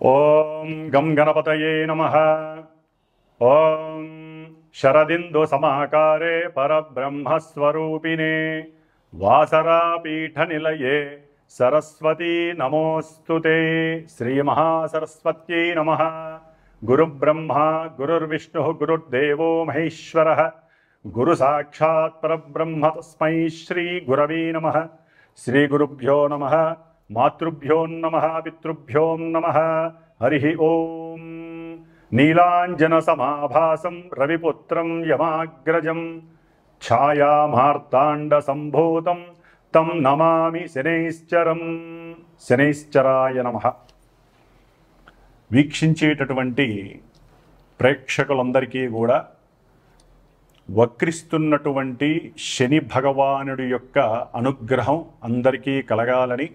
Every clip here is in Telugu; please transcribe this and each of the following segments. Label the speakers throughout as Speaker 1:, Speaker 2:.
Speaker 1: ఓం గం గణపతయే నమః. ఓం శరదిందు సమాకారే పరబ్రహ్మస్వరూపిణే వాసరాపీఠ నిలయే సరస్వతీ నమోస్తుతే. శ్రీ మహాసరస్వత్యై నమః. గురుబ్రహ్మ గురుర్విష్ణుః గురుర్దేవో మహేశ్వరః గురు సాక్షాత్ పరబ్రహ్మ తస్మై శ్రీ గురవే నమః. శ్రీ గురుభ్యో నమః. మాతృభ్యో నమః. పితృభ్యో నమః. హరి ఓం. నీలాంజన సమాభాసం రవిపుత్రం యమాగ్రజం ఛాయామార్తాండ సంభూతం తం నమామి శనైశ్చరం. శనైశ్చరాయ నమః. వీక్షించేటటువంటి ప్రేక్షకులందరికీ కూడా వక్రిస్తున్నటువంటి శని భగవానుడి యొక్క అనుగ్రహం అందరికీ కలగాలని,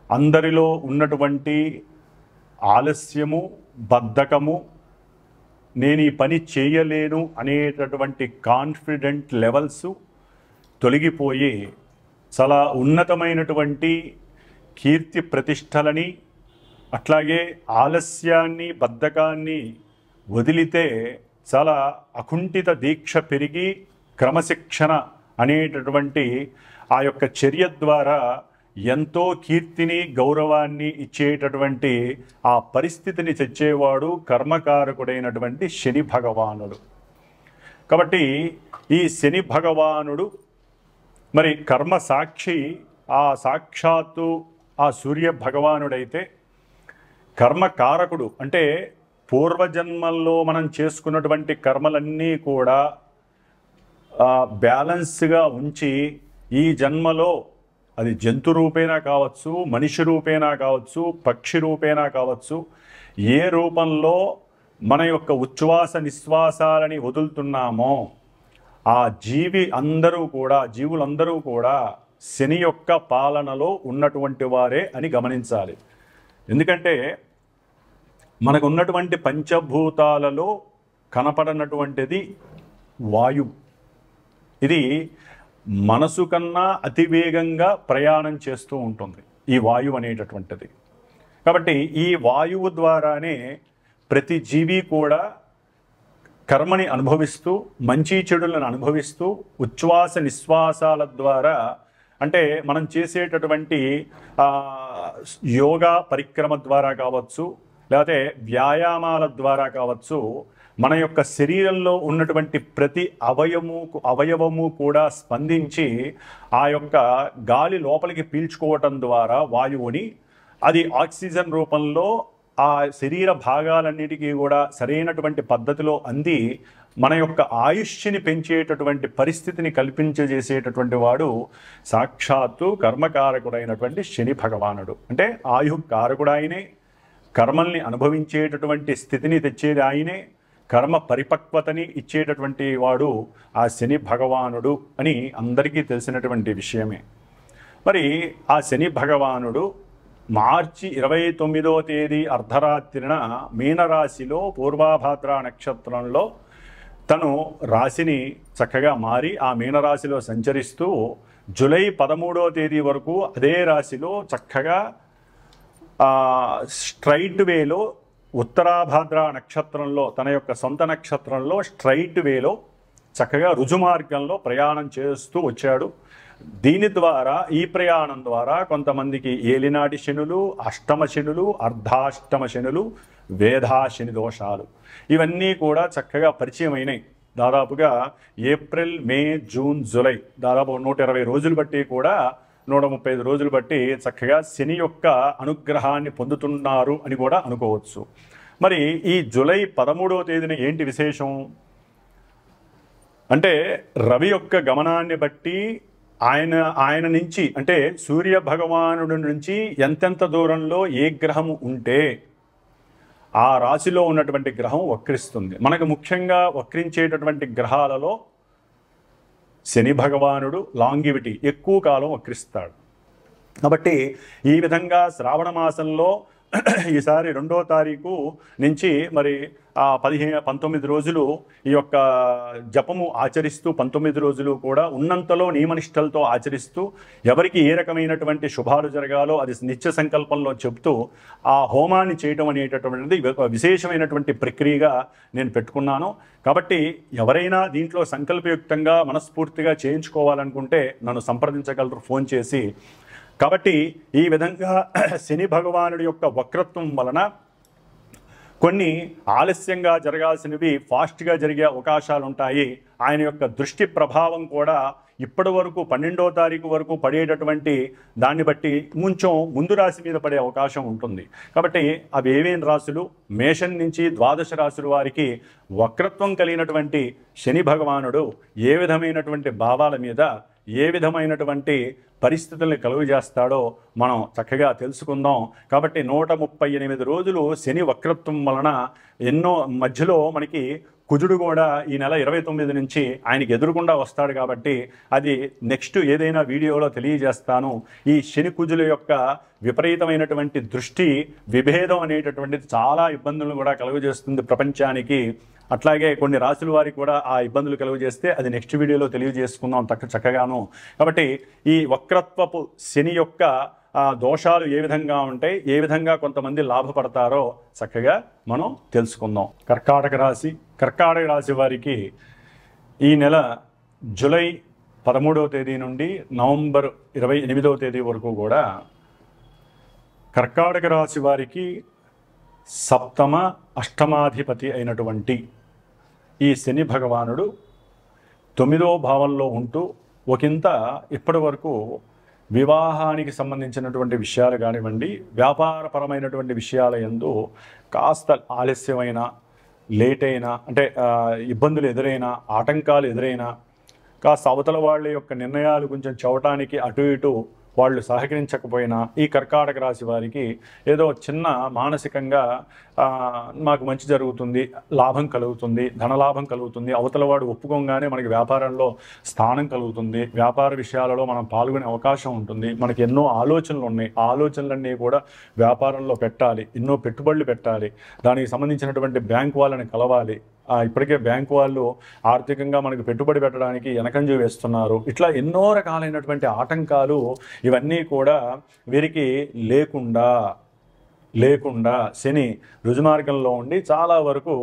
Speaker 1: అందరిలో ఉన్నటువంటి ఆలస్యము, బద్ధకము, నేను ఈ పని చేయలేను అనేటటువంటి కాన్ఫిడెంట్ లెవెల్స్ తొలగిపోయి చాలా ఉన్నతమైనటువంటి కీర్తి ప్రతిష్టలని, అట్లాగే ఆలస్యాన్ని, బద్ధకాన్ని వదిలితే చాలా అకుంఠిత దీక్ష పెరిగి క్రమశిక్షణ అనేటటువంటి ఆ యొక్క చర్య ద్వారా ఎంతో కీర్తిని, గౌరవాన్ని ఇచ్చేటటువంటి ఆ పరిస్థితిని తెచ్చేవాడు కర్మకారకుడైనటువంటి శని భగవానుడు. కాబట్టి ఈ శని భగవానుడు మరి కర్మ సాక్షి, ఆ సాక్షాత్తు ఆ సూర్య భగవానుడైతే కర్మకారకుడు అంటే పూర్వజన్మల్లో మనం చేసుకున్నటువంటి కర్మలన్నీ కూడా బ్యాలెన్స్గా ఉంచి ఈ జన్మలో అది జంతు రూపేణా కావచ్చు, మనిషి రూపేణా కావచ్చు, పక్షి రూపేణా కావచ్చు, ఏ రూపంలో మన యొక్క ఉచ్ఛ్వాస నిశ్వాసాలని వదులుతున్నామో ఆ జీవులందరూ కూడా శని యొక్క పాలనలో ఉన్నటువంటి వారే అని గమనించాలి. ఎందుకంటే మనకు ఉన్నటువంటి పంచభూతాలలో కనపడనటువంటిది వాయువు. ఇది మనసు కన్నా అతివేగంగా ప్రయాణం చేస్తూ ఉంటుంది ఈ వాయువు అనేటటువంటిది. కాబట్టి ఈ వాయువు ద్వారానే ప్రతి జీవి కూడా కర్మని అనుభవిస్తూ, మంచి చెడులను అనుభవిస్తూ, ఉచ్ఛ్వాస నిశ్వాసాల ద్వారా అంటే మనం చేసేటటువంటి యోగా పరిక్రమ ద్వారా కావచ్చు, లేకపోతే వ్యాయామాల ద్వారా కావచ్చు, మన యొక్క శరీరంలో ఉన్నటువంటి ప్రతి అవయవము కూడా స్పందించి ఆ యొక్క గాలి లోపలికి పీల్చుకోవటం ద్వారా వాయువుని అది ఆక్సిజన్ రూపంలో ఆ శరీర భాగాలన్నిటికీ కూడా సరైనటువంటి పద్ధతిలో అంది మన యొక్క ఆయుష్ని పెంచేటటువంటి పరిస్థితిని కల్పించేసేటటువంటి వాడు సాక్షాత్తు కర్మకారకుడైనటువంటి శని భగవానుడు. అంటే ఆయుకారకుడు ఆయనే, కర్మల్ని అనుభవించేటటువంటి స్థితిని తెచ్చేది ఆయనే, కర్మ పరిపక్వతని ఇచ్చేటటువంటి వాడు ఆ శని భగవానుడు అని అందరికీ తెలిసినటువంటి విషయమే. మరి ఆ శని భగవానుడు మార్చి 29వ తేదీ అర్ధరాత్రిన మీనరాశిలో పూర్వాభాద్ర నక్షత్రంలో తను రాశిని చక్కగా మారి ఆ మీనరాశిలో సంచరిస్తూ జూలై 13వ తేదీ వరకు అదే రాశిలో చక్కగా స్ట్రైట్ వేలో ఉత్తరాభాద్ర నక్షత్రంలో తన యొక్క సొంత నక్షత్రంలో స్ట్రైట్ వేలో చక్కగా రుజుమార్గంలో ప్రయాణం చేస్తూ వచ్చాడు. దీని ద్వారా, ఈ ప్రయాణం ద్వారా కొంతమందికి ఏలినాటి శనులు, అష్టమ శనులు, అర్ధాష్టమ శనులు, వేధాశని దోషాలు ఇవన్నీ కూడా చక్కగా పరిచయం అయినాయి. దాదాపుగా ఏప్రిల్, మే, జూన్, జూలై దాదాపు 120 రోజులు బట్టి కూడా 135 రోజులు బట్టి చక్కగా శని యొక్క అనుగ్రహాన్ని పొందుతున్నారు అని కూడా అనుకోవచ్చు. మరి ఈ జూలై 13వ తేదీన ఏంటి విశేషం అంటే రవి యొక్క గమనాన్ని బట్టి ఆయన నుంచి అంటే సూర్య భగవానుడి నుంచి ఎంతెంత దూరంలో ఏ గ్రహము ఉంటే ఆ రాశిలో ఉన్నటువంటి గ్రహం వక్రిస్తుంది. మనకు ముఖ్యంగా వక్రించేటటువంటి గ్రహాలలో శని భగవానుడు లాంగివిటీ ఎక్కువ కాలం వక్రిస్తాడు. కాబట్టి ఈ విధంగా శ్రావణ మాసంలో ఈసారి 2వ తారీఖు నుంచి మరి 19 రోజులు ఈ యొక్క జపము ఆచరిస్తూ 19 రోజులు కూడా ఉన్నంతలో నియమనిష్టలతో ఆచరిస్తూ ఎవరికి ఏ రకమైనటువంటి శుభాలు జరగాలో అది నిత్య సంకల్పంలో చెప్తూ ఆ హోమాన్ని చేయటం అనేటటువంటిది విశేషమైనటువంటి ప్రక్రియగా నేను పెట్టుకున్నాను. కాబట్టి ఎవరైనా దీంట్లో సంకల్పయుక్తంగా మనస్ఫూర్తిగా చేయించుకోవాలనుకుంటే నన్ను సంప్రదించగలరు ఫోన్ చేసి. కాబట్టి ఈ విధంగా శని భగవానుడి యొక్క వక్రత్వం వలన కొన్ని ఆలస్యంగా జరగాల్సినవి ఫాస్ట్గా జరిగే అవకాశాలు ఉంటాయి. ఆయన యొక్క దృష్టి ప్రభావం కూడా ఇప్పటి వరకు 12వ తారీఖు వరకు పడేటటువంటి దాన్ని బట్టి కొంచెం ముందు రాశి మీద పడే అవకాశం ఉంటుంది. కాబట్టి అవి ఏమేం రాశులు, మేషం నుంచి ద్వాదశ రాశుల వారికి వక్రత్వం కలిగినటువంటి శని భగవానుడు ఏ విధమైనటువంటి భావాల మీద ఏ విధమైనటువంటి పరిస్థితుల్ని కలుగజేస్తాడో మనం చక్కగా తెలుసుకుందాం. కాబట్టి 138 రోజులు శని వక్రత్వం వలన ఎన్నో మధ్యలో మనకి కుజుడు కూడా ఈ నెల 29 నుంచి ఆయనకి ఎదురుకుండా వస్తాడు. కాబట్టి అది నెక్స్ట్ ఏదైనా వీడియోలో తెలియజేస్తాను. ఈ శని కుజుల యొక్క విపరీతమైనటువంటి దృష్టి విభేదం అనేటటువంటిది చాలా ఇబ్బందులను కూడా కలుగజేస్తుంది ప్రపంచానికి. అట్లాగే కొన్ని రాశుల వారికి కూడా ఆ ఇబ్బందులు కలుగజేస్తే అది నెక్స్ట్ వీడియోలో తెలియజేసుకుందాం చక్కగాను. కాబట్టి ఈ వక్రత్వపు శని యొక్క దోషాలు ఏ విధంగా ఉంటాయి, ఏ విధంగా కొంతమంది లాభపడతారో చక్కగా మనం తెలుసుకుందాం. కర్కాటక రాశి వారికి ఈ నెల జూలై 13వ తేదీ నుండి నవంబర్ 28వ తేదీ వరకు కూడా కర్కాటక రాశి వారికి సప్తమ అష్టమాధిపతి అయినటువంటి ఈ శని భగవానుడు 9వ భావంలో ఉంటూ ఒకంత ఇప్పటి వరకు వివాహానికి సంబంధించినటువంటి విషయాలు కానివ్వండి, వ్యాపారపరమైనటువంటి విషయాల యందు కాస్త ఆలస్యమైన లేట్ అయినా అంటే ఇబ్బందులు ఎదురైనా ఆటంకాలు ఎదురైనా కాస్త అవతల వాళ్ళ యొక్క నిర్ణయాలు కొంచెం చవటానికి అటు ఇటు వాళ్ళు సహకరించకపోయినా ఈ కర్కాటక రాశి వారికి ఏదో చిన్న మానసికంగా మాకు మంచి జరుగుతుంది, లాభం కలుగుతుంది, ధనలాభం కలుగుతుంది, అవతల వాడు ఒప్పుకోగానే మనకి వ్యాపారంలో స్థానం కలుగుతుంది, వ్యాపార విషయాలలో మనం పాల్గొనే అవకాశం ఉంటుంది, మనకి ఎన్నో ఆలోచనలు ఉన్నాయి, ఆ ఆలోచనలన్నీ కూడా వ్యాపారంలో పెట్టాలి, ఎన్నో పెట్టుబడులు పెట్టాలి, దానికి సంబంధించినటువంటి బ్యాంక్ వాళ్ళని కలవాలి, ఇప్పటికే బ్యాంకు వాళ్ళు ఆర్థికంగా మనకు పెట్టుబడి పెట్టడానికి వెనకంజ వేస్తున్నారు. ఇట్లా ఎన్నో రకాలైనటువంటి ఆటంకాలు ఇవన్నీ కూడా వీరికి లేకుండా శని రుజుమార్గంలో ఉండి చాలా వరకు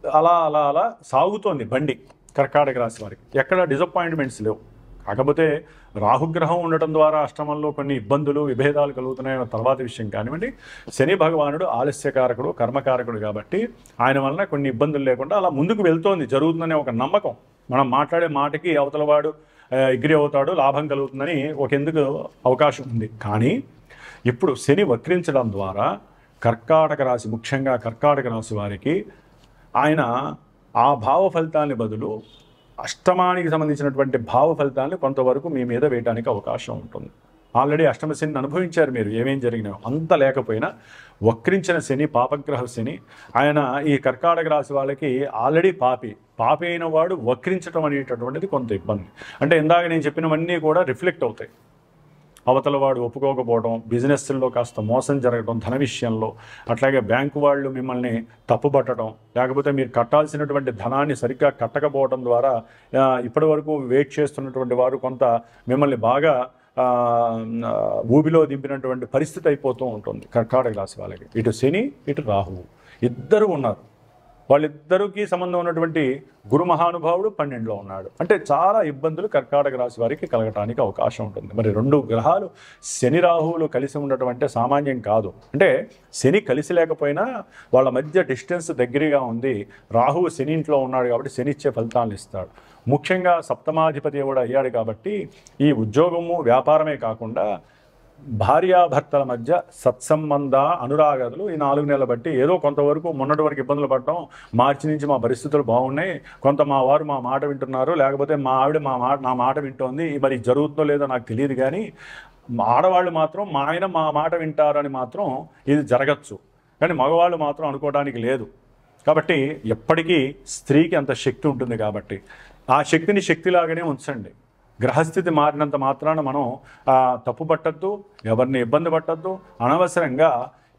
Speaker 1: అలా సాగుతోంది బండి కర్కాటక రాశి వారికి. ఎక్కడ డిసప్పాయింట్మెంట్స్ లేవు. కాకపోతే రాహుగ్రహం ఉండటం ద్వారా అష్టమంలో కొన్ని ఇబ్బందులు విభేదాలు కలుగుతున్నాయన్న తర్వాత విషయం కానివ్వండి. శని భగవానుడు ఆలస్యకారకుడు, కర్మకారకుడు కాబట్టి ఆయన వలన కొన్ని ఇబ్బందులు లేకుండా అలా ముందుకు వెళ్తోంది, జరుగుతుందనే ఒక నమ్మకం. మనం మాట్లాడే మాటకి అవతలవాడు అగ్రి అవుతాడు, లాభం కలుగుతుందని ఒకందుకు అవకాశం ఉంది. కానీ ఇప్పుడు శని వక్రించడం ద్వారా కర్కాటక రాశి, ముఖ్యంగా కర్కాటక రాశి వారికి ఆయన ఆ భావ ఫలితాన్ని బదులు అష్టమానికి సంబంధించినటువంటి భావ ఫలితాన్ని కొంతవరకు మీ మీద వేయడానికి అవకాశం ఉంటుంది. ఆల్రెడీ అష్టమ శని అనుభవించారు మీరు, ఏమేం జరిగినాయో అంత లేకపోయినా వక్రించిన శని, పాపగ్రహ శని ఆయన ఈ కర్కాటక రాశి వాళ్ళకి ఆల్రెడీ పాపి అయిన వాడు వక్రించడం అనేటటువంటిది కొంత ఇబ్బంది. అంటే ఇందాక నేను చెప్పినవన్నీ కూడా రిఫ్లెక్ట్ అవుతాయి. అవతల వాడు ఒప్పుకోకపోవడం, బిజినెస్ల్లో కాస్త మోసం జరగడం ధన విషయంలో, అట్లాగే బ్యాంకు వాళ్ళు మిమ్మల్ని తప్పుపట్టడం, లేకపోతే మీరు కట్టాల్సినటువంటి ధనాన్ని సరిగ్గా కట్టకపోవడం ద్వారా ఇప్పటి వరకు వెయిట్ చేస్తున్నటువంటి వారు కొంత మిమ్మల్ని బాగా ఊబిలో దింపినటువంటి పరిస్థితి అయిపోతూ ఉంటుంది కర్కాటక రాశి వాళ్ళకి. ఇటు శని, ఇటు రాహువు ఇద్దరు ఉన్నారు. వాళ్ళిద్దరికీ సంబంధం ఉన్నటువంటి గురు మహానుభావుడు 12లో ఉన్నాడు. అంటే చాలా ఇబ్బందులు కర్కాటక రాశి వారికి కలగటానికి అవకాశం ఉంటుంది. మరి రెండు గ్రహాలు శని రాహువులు కలిసి ఉండటం అంటే సామాన్యం కాదు. అంటే శని కలిసి లేకపోయినా వాళ్ళ మధ్య డిస్టెన్స్ దగ్గరగా ఉంది. రాహువు శని ఇంట్లో ఉన్నాడు కాబట్టి శని ఇచ్చే ఫలితాలను ఇస్తాడు. ముఖ్యంగా సప్తమాధిపతి కూడా అయ్యాడు కాబట్టి ఈ ఉద్యోగము వ్యాపారమే కాకుండా భార్యాభర్తల మధ్య సత్సంబంధ అనురాగాలు ఈ 4 నెలలు బట్టి ఏదో కొంతవరకు మొన్నటి వరకు ఇబ్బందులు పడటం, మార్చి నుంచి మా పరిస్థితులు బాగున్నాయి, కొంత మా వారు మా మాట వింటున్నారు, లేకపోతే మా ఆవిడ నా మాట వింటోంది, మరి జరుగుతుందో లేదో నాకు తెలియదు, కానీ ఆడవాళ్ళు మాత్రం మా ఆయన మా మాట వింటారని మాత్రం ఇది జరగచ్చు, కానీ మగవాళ్ళు మాత్రం అనుకోవడానికి లేదు. కాబట్టి ఎప్పటికీ స్త్రీకి అంత శక్తి ఉంటుంది కాబట్టి ఆ శక్తిని శక్తిలాగానే ఉంచండి. గ్రహస్థితి మారినంత మాత్రాన మనం తప్పు పట్టద్దు, ఎవరిని ఇబ్బంది పట్టద్దు, అనవసరంగా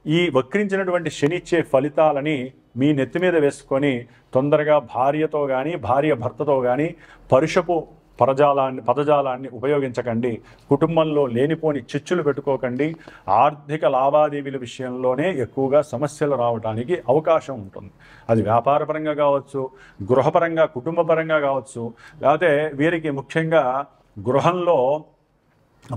Speaker 1: ఈ వక్రించినటువంటి శని ఇచ్చే ఫలితాలని మీ నెత్తి మీద వేసుకొని తొందరగా భార్యతో కానీ భార్య భర్తతో కానీ పరుషపు పదజాలాన్ని ఉపయోగించకండి. కుటుంబంలో లేనిపోని చిచ్చులు పెట్టుకోకండి. ఆర్థిక లావాదేవీల విషయంలోనే ఎక్కువగా సమస్యలు రావడానికి అవకాశం ఉంటుంది. అది వ్యాపారపరంగా కావచ్చు, గృహపరంగా కుటుంబపరంగా కావచ్చు, లేకపోతే వీరికి ముఖ్యంగా గృహంలో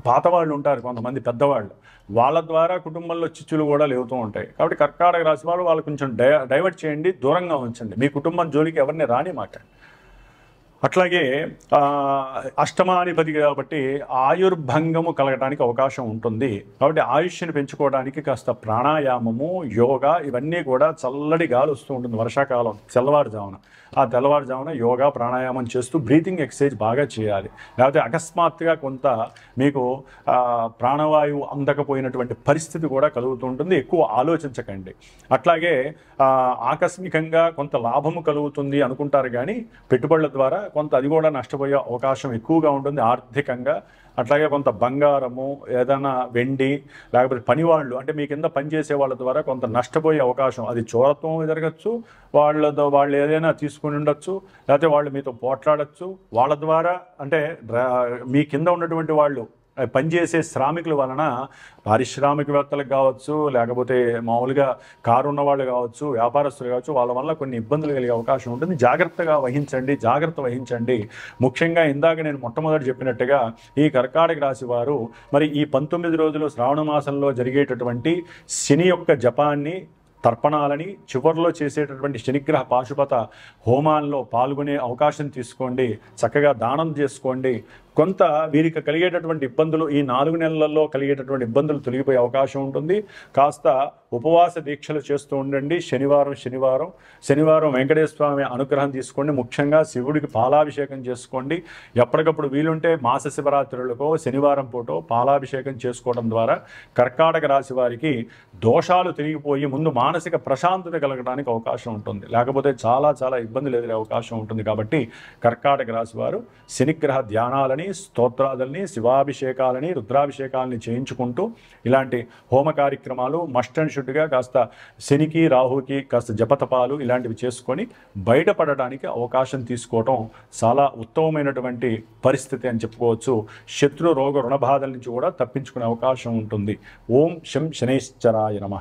Speaker 1: పాతవాళ్ళు ఉంటారు కొంతమంది పెద్దవాళ్ళు, వాళ్ళ ద్వారా కుటుంబంలో చిచ్చులు కూడా లేవుతూ ఉంటాయి. కాబట్టి కర్కాటక రాశి వాళ్ళు వాళ్ళు కొంచెం డైవర్ట్ చేయండి, దూరంగా ఉంచండి. మీ కుటుంబం జోలికి ఎవరిని రాని మాట. అట్లాగే అష్టమాధిపతి కాబట్టి ఆయుర్భంగము కలగడానికి అవకాశం ఉంటుంది. కాబట్టి ఆయుష్ని పెంచుకోవడానికి కాస్త ప్రాణాయామము, యోగా ఇవన్నీ కూడా చల్లటి గాలి వస్తూ ఉంటుంది వర్షాకాలం తెల్లవారుజామున. ఆ తెల్లవారుజామున యోగా ప్రాణాయామం చేస్తూ బ్రీతింగ్ ఎక్సర్సైజ్ బాగా చేయాలి. లేకపోతే అకస్మాత్తుగా కొంత మీకు ప్రాణవాయువు అందకపోయినటువంటి పరిస్థితి కూడా కలుగుతూ ఉంటుంది. ఎక్కువ ఆలోచించకండి. అట్లాగే ఆకస్మికంగా కొంత లాభము కలుగుతుంది అనుకుంటారు, కానీ పెట్టుబడుల ద్వారా కొంత అది కూడా నష్టపోయే అవకాశం ఎక్కువగా ఉంటుంది ఆర్థికంగా. అట్లాగే కొంత బంగారము, ఏదైనా వెండి, లేకపోతే పనివాళ్ళు అంటే మీ కింద పనిచేసే వాళ్ళ ద్వారా కొంత నష్టపోయే అవకాశం, అది చోరత్వం జరగచ్చు, వాళ్ళు ఏదైనా తీసుకుని ఉండొచ్చు, లేకపోతే వాళ్ళు మీతో పోట్లాడచ్చు. వాళ్ళ ద్వారా అంటే మీ కింద ఉన్నటువంటి వాళ్ళు పనిచేసే శ్రామికుల వలన పారిశ్రామికవేత్తలకు కావచ్చు, లేకపోతే మామూలుగా కారు ఉన్న వాళ్ళు కావచ్చు, వ్యాపారస్తులు కావచ్చు, వాళ్ళ వల్ల కొన్ని ఇబ్బందులు కలిగే అవకాశం ఉంటుంది. జాగ్రత్త వహించండి. ముఖ్యంగా ఇందాక నేను మొట్టమొదటి చెప్పినట్టుగా ఈ కర్కాటక రాశి వారు మరి ఈ 19 రోజులు శ్రావణ మాసంలో జరిగేటటువంటి శని యొక్క జపాన్ని, తర్పణాలని, చివరిలో చేసేటటువంటి శనిగ్రహ పాశుపత హోమాల్లో పాల్గొనే అవకాశం తీసుకోండి. చక్కగా దానం చేసుకోండి. కొంత వీరికి కలిగేటటువంటి ఇబ్బందులు, ఈ 4 నెలలలో కలిగేటటువంటి ఇబ్బందులు తొలగిపోయే అవకాశం ఉంటుంది. కాస్త ఉపవాస దీక్షలు చేస్తూ ఉండండి. శనివారం వెంకటేశ్వర స్వామి అనుగ్రహం తీసుకోండి. ముఖ్యంగా శివుడికి పాలాభిషేకం చేసుకోండి. ఎప్పటికప్పుడు వీలుంటే మాస శివరాత్రులకో శనివారం పూటో పాలాభిషేకం చేసుకోవడం ద్వారా కర్కాటక రాశి వారికి దోషాలు తిరిగిపోయి ముందు మానసిక ప్రశాంతత కలగడానికి అవకాశం ఉంటుంది. లేకపోతే చాలా ఇబ్బందులు ఎదురే అవకాశం ఉంటుంది. కాబట్టి కర్కాటక రాశి వారు శనిగ్రహ ధ్యానాలని, స్తోత్రాదుల్ని, శివాభిషేకాలని, రుద్రాభిషేకాలని చేయించుకుంటూ ఇలాంటి హోమ కార్యక్రమాలు మస్ట్ అండ్ షుడ్గా కాస్త శనికి, రాహుకి కాస్త జపతపాలు ఇలాంటివి చేసుకొని బయటపడడానికి అవకాశం తీసుకోవటం చాలా ఉత్తమమైనటువంటి పరిస్థితి అని చెప్పుకోవచ్చు. శత్రు రోగ రుణబాధల నుంచి కూడా తప్పించుకునే అవకాశం ఉంటుంది. ఓం శం శనైశ్చరాయ నమః.